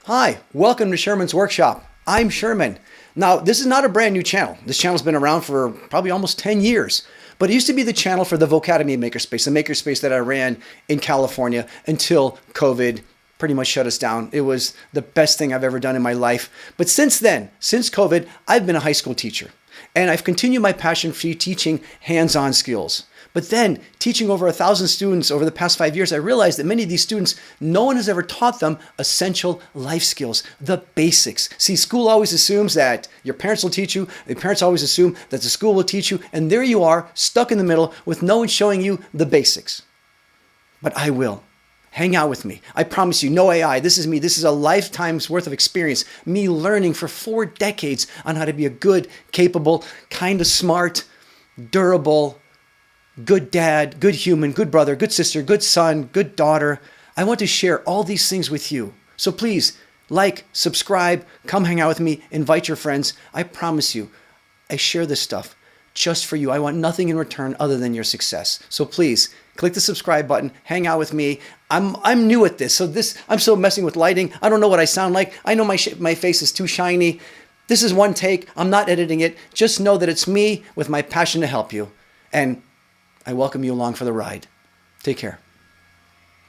Hi, welcome to Sherman's Workshop. I'm Sherman. Now, this is not a brand new channel. This channel's been around for probably almost 10 years, but it used to be the channel for the Vocademy Makerspace, the makerspace that I ran in California until COVID pretty much shut us down. It was the best thing I've ever done in my life. But since then, since COVID, I've been a high school teacher, and I've continued my passion for teaching hands-on skills. But then, teaching over 1,000 students over the past 5 years, I realized that many of these students, no one has ever taught them essential life skills, the basics. See, school always assumes that your parents will teach you, the parents always assume that the school will teach you, and there you are, stuck in the middle with no one showing you the basics. But I will. Hang out with me. I promise you, no AI. This is me. This is a lifetime's worth of experience. Me learning for 4 decades on how to be a good, capable, kind of smart, durable, good dad, good human, good brother, good sister, good son, good daughter. I want to share all these things with you. So please, like, subscribe, come hang out with me, invite your friends. I promise you, I share this stuff just for you. I want nothing in return other than your success. So please, click the subscribe button, hang out with me. I'm new at this, so I'm still messing with lighting. I don't know what I sound like. I know my face is too shiny. This is one take. I'm not editing it. Just know that it's me with my passion to help you. And I welcome you along for the ride. Take care.